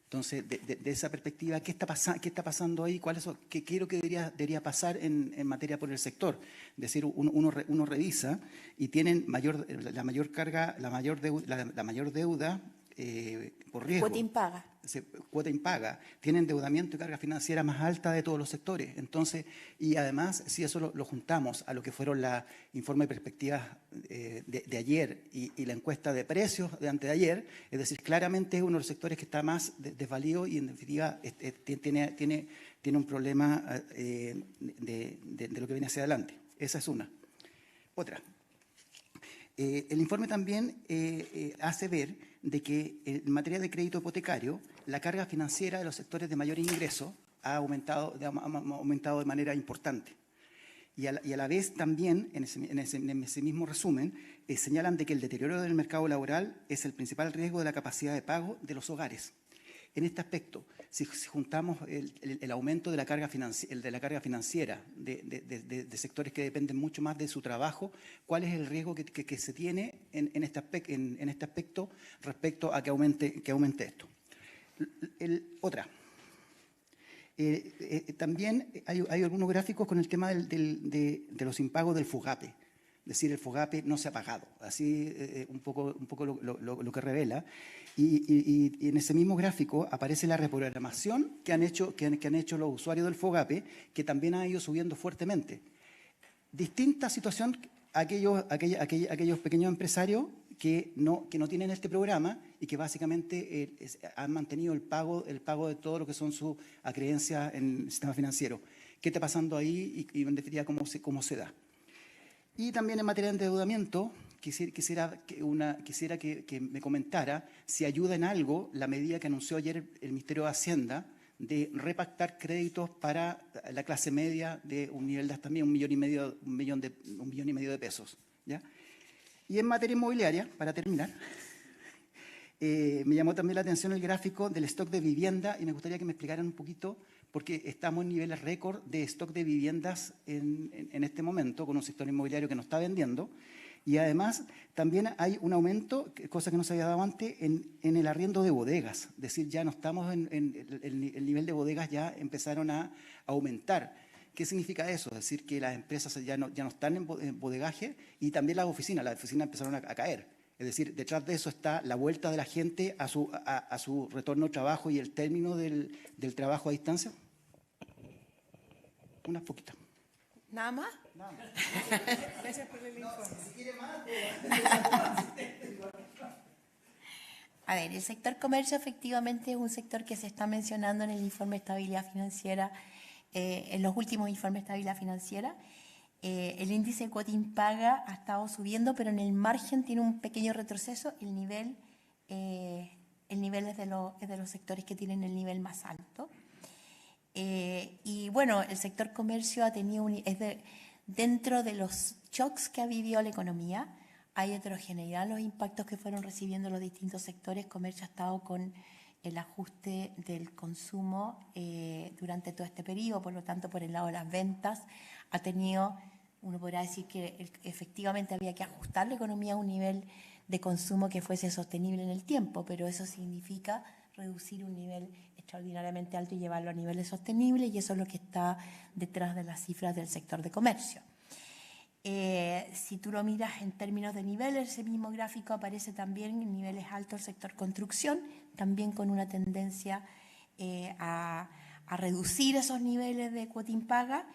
Entonces, de esa perspectiva, ¿qué está pasando ahí? ¿Qué creo que debería pasar en materia por el sector? Es decir, uno revisa y tienen la mayor carga, la mayor deuda por riesgo. Cuota impaga. Tiene endeudamiento y carga financiera más alta de todos los sectores. Entonces, y además, si eso lo juntamos a lo que fueron las informes de perspectivas de ayer y la encuesta de precios de antes de ayer, es decir, claramente es uno de los sectores que está más desvalido y en definitiva tiene un problema de lo que viene hacia adelante. Esa es una. Otra. El informe también hace ver de que en materia de crédito hipotecario, la carga financiera de los sectores de mayor ingreso ha aumentado de manera importante. Y a la vez también, en ese mismo resumen, señalan de que el deterioro del mercado laboral es el principal riesgo de la capacidad de pago de los hogares. En este aspecto, si juntamos el aumento de la carga financiera de sectores que dependen mucho más de su trabajo, ¿cuál es el riesgo que se tiene en este aspecto respecto a que aumente esto? Otra. También hay algunos gráficos con el tema de los impagos del FOGAPE. Es decir, el FOGAPE no se ha pagado. Así un poco lo que revela. Y en ese mismo gráfico aparece la reprogramación que han hecho los usuarios del FOGAPE, que también ha ido subiendo fuertemente. Distinta situación a aquellos pequeños empresarios que no tienen este programa y que básicamente han mantenido el pago de todo lo que son sus acreencias en el sistema financiero. ¿Qué está pasando ahí y en definitiva cómo se da? Y también en materia de endeudamiento, quisiera que me comentara si ayuda en algo la medida que anunció ayer el Ministerio de Hacienda de repactar créditos para la clase media de un nivel de hasta también $1,5 millón de pesos, ¿ya? Y en materia inmobiliaria, para terminar, me llamó también la atención el gráfico del stock de vivienda y me gustaría que me explicaran un poquito, porque estamos en niveles récord de stock de viviendas en este momento, con un sector inmobiliario que no está vendiendo. Y además también hay un aumento, cosa que no se había dado antes, en el arriendo de bodegas. Es decir, ya no estamos el nivel de bodegas ya empezaron a aumentar. ¿Qué significa eso? Es decir, que las empresas ya no están en bodegaje y también las oficinas empezaron a caer. Es decir, detrás de eso está la vuelta de la gente a su retorno al trabajo y el término del trabajo a distancia. Unas poquitas. ¿Nada más? Nada más. Gracias por el informe. Si quiere más, A ver, el sector comercio efectivamente es un sector que se está mencionando en el informe de estabilidad financiera, en los últimos informes de estabilidad financiera. El índice de cuota impaga ha estado subiendo, pero en el margen tiene un pequeño retroceso. El nivel es de los sectores que tienen el nivel más alto. Y bueno, el sector comercio ha tenido dentro de los shocks que ha vivido la economía, hay heterogeneidad en los impactos que fueron recibiendo los distintos sectores. Comercio ha estado con el ajuste del consumo durante todo este periodo, por lo tanto, por el lado de las ventas, ha tenido, uno podrá decir que efectivamente había que ajustar la economía a un nivel de consumo que fuese sostenible en el tiempo, pero eso significa reducir un nivel extraordinariamente alto y llevarlo a niveles sostenibles, y eso es lo que está detrás de las cifras del sector de comercio. Si tú lo miras en términos de niveles, ese mismo gráfico aparece también en niveles altos el sector construcción, también con una tendencia a reducir esos niveles de cuota impaga,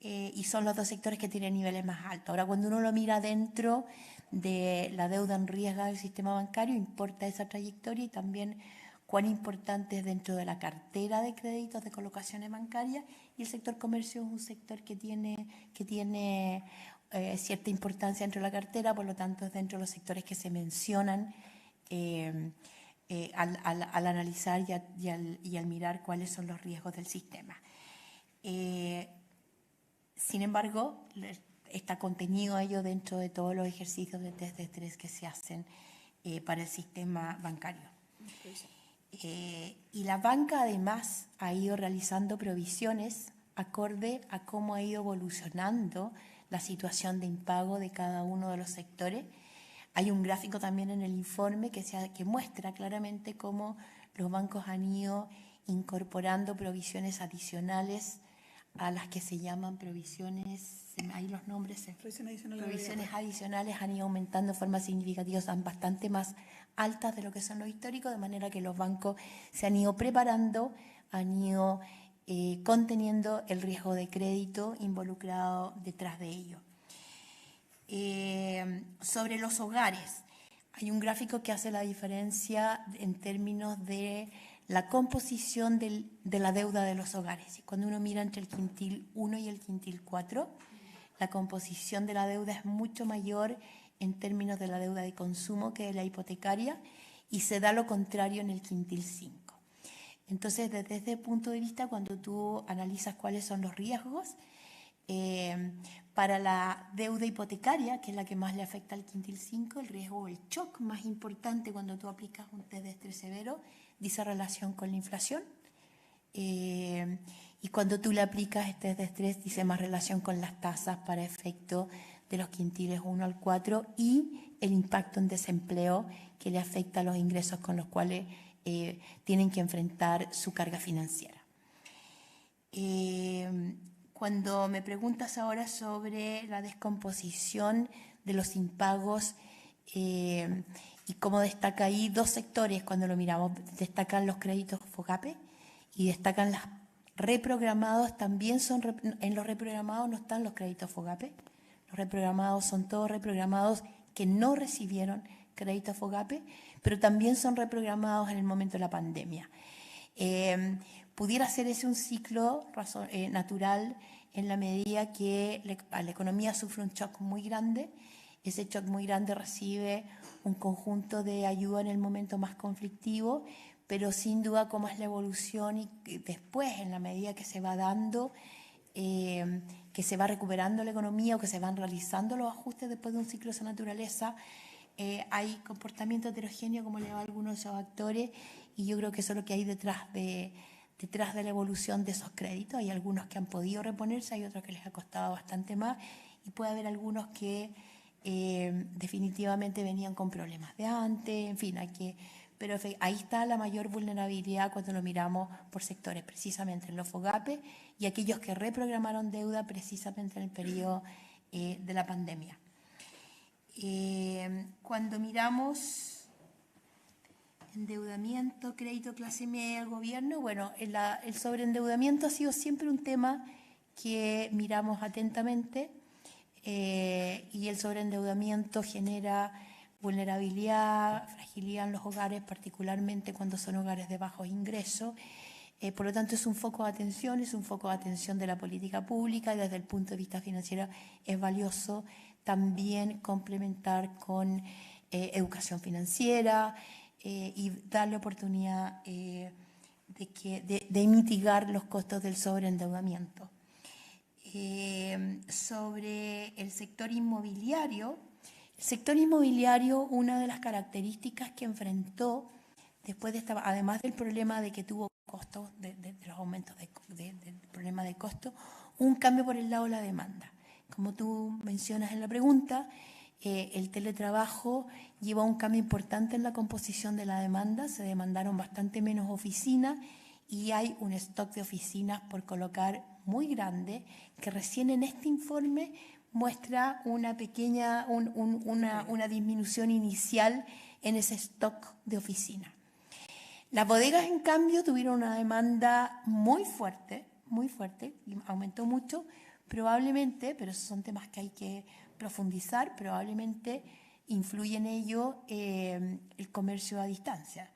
y son los dos sectores que tienen niveles más altos. Ahora, cuando uno lo mira dentro de la deuda en riesgo del sistema bancario, importa esa trayectoria y también cuán importante es dentro de la cartera de créditos de colocaciones bancarias, y el sector comercio es un sector que tiene cierta importancia dentro de la cartera, por lo tanto es dentro de los sectores que se mencionan al analizar y al mirar cuáles son los riesgos del sistema. Sin embargo, está contenido ello dentro de todos los ejercicios de test de estrés que se hacen para el sistema bancario. Y la banca además ha ido realizando provisiones acorde a cómo ha ido evolucionando la situación de impago de cada uno de los sectores. Hay un gráfico también en el informe que muestra claramente cómo los bancos han ido incorporando provisiones adicionales a las que se llaman provisiones, ahí los nombres, provisiones adicionales han ido aumentando de forma significativa, son bastante más altas de lo que son los históricos, de manera que los bancos se han ido preparando, han ido conteniendo el riesgo de crédito involucrado detrás de ello. Sobre los hogares, hay un gráfico que hace la diferencia en términos de la composición de la deuda de los hogares. Y cuando uno mira entre el quintil 1 y el quintil 4, la composición de la deuda es mucho mayor en términos de la deuda de consumo que de la hipotecaria, y se da lo contrario en el quintil 5. Entonces, desde ese punto de vista, cuando tú analizas cuáles son los riesgos, para la deuda hipotecaria, que es la que más le afecta al quintil 5, el riesgo o el shock más importante cuando tú aplicas un test de estrés severo dice relación con la inflación, y cuando tú le aplicas este test de estrés dice más relación con las tasas para efecto de los quintiles 1 al 4 y el impacto en desempleo que le afecta a los ingresos con los cuales tienen que enfrentar su carga financiera. Cuando me preguntas ahora sobre la descomposición de los impagos y cómo destaca ahí dos sectores cuando lo miramos, destacan los créditos FOGAPE y destacan los reprogramados, también son, en los reprogramados no están los créditos FOGAPE, los reprogramados son todos reprogramados que no recibieron créditos FOGAPE, pero también son reprogramados en el momento de la pandemia. Pudiera ser ese un ciclo natural en la medida que la economía sufre un shock muy grande. Ese shock muy grande recibe un conjunto de ayuda en el momento más conflictivo, pero sin duda cómo es la evolución y después, en la medida que se va dando, que se va recuperando la economía o que se van realizando los ajustes después de un ciclo de esa naturaleza, hay comportamiento heterogéneo, como le va a algunos de esos actores, y yo creo que eso es lo que hay detrás de la evolución de esos créditos. Hay algunos que han podido reponerse, hay otros que les ha costado bastante más, y puede haber algunos que definitivamente venían con problemas de antes, en fin, pero ahí está la mayor vulnerabilidad cuando lo miramos por sectores, precisamente en los FOGAPE y aquellos que reprogramaron deuda precisamente en el periodo de la pandemia. Cuando miramos endeudamiento, crédito clase media del gobierno, bueno, el sobreendeudamiento ha sido siempre un tema que miramos atentamente y el sobreendeudamiento genera vulnerabilidad, fragilidad en los hogares, particularmente cuando son hogares de bajos ingresos. Por lo tanto, es un foco de atención de la política pública, y desde el punto de vista financiero es valioso también complementar con educación financiera y darle oportunidad de mitigar los costos del sobreendeudamiento. Sobre el sector inmobiliario, una de las características que enfrentó después de además del problema de que tuvo costos, de los aumentos del problema de costo, un cambio por el lado de la demanda. Como tú mencionas en la pregunta, el teletrabajo llevó a un cambio importante en la composición de la demanda, se demandaron bastante menos oficinas y hay un stock de oficinas por colocar muy grande que recién en este informe muestra una pequeña, una disminución inicial en ese stock de oficinas. Las bodegas, en cambio, tuvieron una demanda muy fuerte, y aumentó mucho, probablemente, pero esos son temas que hay que profundizar, probablemente influye en ello el comercio a distancia.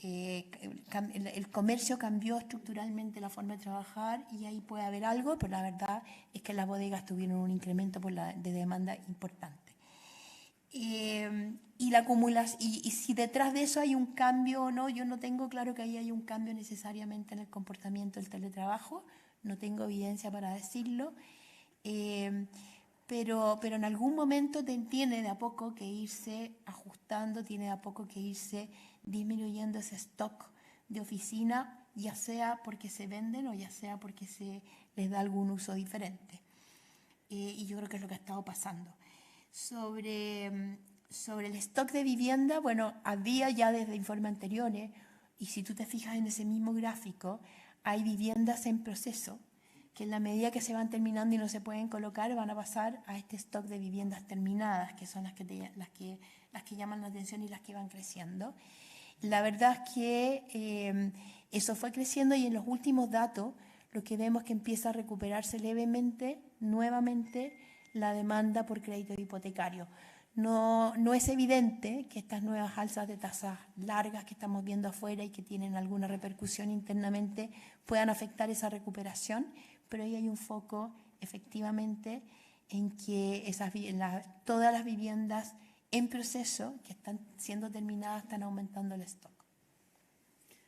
El comercio cambió estructuralmente la forma de trabajar y ahí puede haber algo, pero la verdad es que las bodegas tuvieron un incremento de demanda importante. Y si detrás de eso hay un cambio o no, yo no tengo claro que ahí haya un cambio necesariamente en el comportamiento del teletrabajo, no tengo evidencia para decirlo, pero en algún momento tiene de a poco que irse ajustando, tiene de a poco que irse disminuyendo ese stock de oficina, ya sea porque se venden o ya sea porque se les da algún uso diferente. Y yo creo que es lo que ha estado pasando. Sobre el stock de vivienda, bueno, había ya desde informes anteriores, y si tú te fijas en ese mismo gráfico, hay viviendas en proceso que en la medida que se van terminando y no se pueden colocar, van a pasar a este stock de viviendas terminadas, que son las que llaman la atención y las que van creciendo. La verdad es que eso fue creciendo y en los últimos datos lo que vemos es que empieza a recuperarse levemente, nuevamente, la demanda por crédito hipotecario. No es evidente que estas nuevas alzas de tasas largas que estamos viendo afuera y que tienen alguna repercusión internamente puedan afectar esa recuperación, pero ahí hay un foco efectivamente en que todas las viviendas en proceso que están siendo terminadas están aumentando el stock.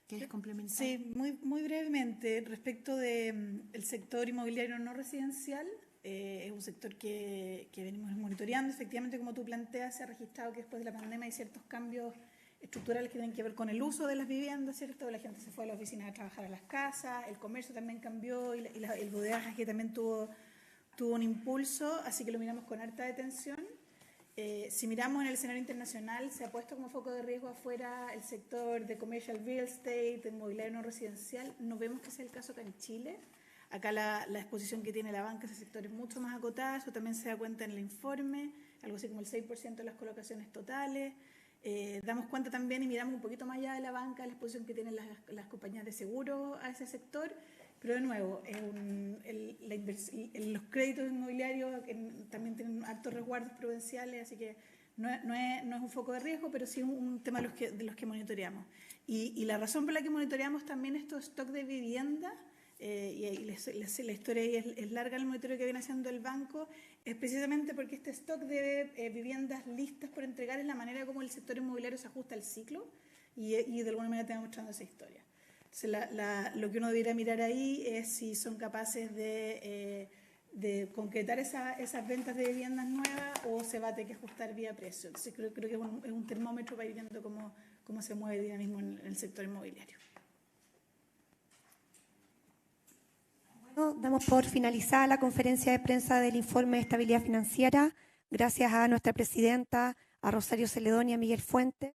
¿Quieres complementar? Sí, muy brevemente, respecto del sector inmobiliario no residencial, es un sector que venimos monitoreando. Efectivamente, como tú planteas, se ha registrado que después de la pandemia hay ciertos cambios estructurales que tienen que ver con el uso de las viviendas, ¿cierto? La gente se fue a las oficinas a trabajar a las casas, el comercio también cambió y el bodegaje que también tuvo un impulso, así que lo miramos con harta detención. Si miramos en el escenario internacional, se ha puesto como foco de riesgo afuera el sector de commercial real estate, de inmobiliario no residencial. No vemos que sea el caso acá en Chile. Acá la exposición que tiene la banca a ese sector es mucho más acotada, eso también se da cuenta en el informe, algo así como el 6% de las colocaciones totales. Damos cuenta también y miramos un poquito más allá de la banca la exposición que tienen las compañías de seguro a ese sector, pero de nuevo, los créditos inmobiliarios también tienen altos resguardos prudenciales, así que no es un foco de riesgo, pero sí un tema de los que monitoreamos. Y la razón por la que monitoreamos también estos stocks de vivienda, y la historia ahí es larga, el monitoreo que viene haciendo el banco, es precisamente porque este stock de viviendas listas por entregar es la manera como el sector inmobiliario se ajusta al ciclo y de alguna manera te va mostrando esa historia. Entonces, lo que uno debería mirar ahí es si son capaces de concretar esas ventas de viviendas nuevas o se va a tener que ajustar vía precio. Entonces, creo que es un termómetro para ir viendo cómo se mueve el dinamismo en el sector inmobiliario. Damos por finalizada la conferencia de prensa del informe de estabilidad financiera. Gracias a nuestra presidenta, a Rosario Celedón y a Miguel Fuentes.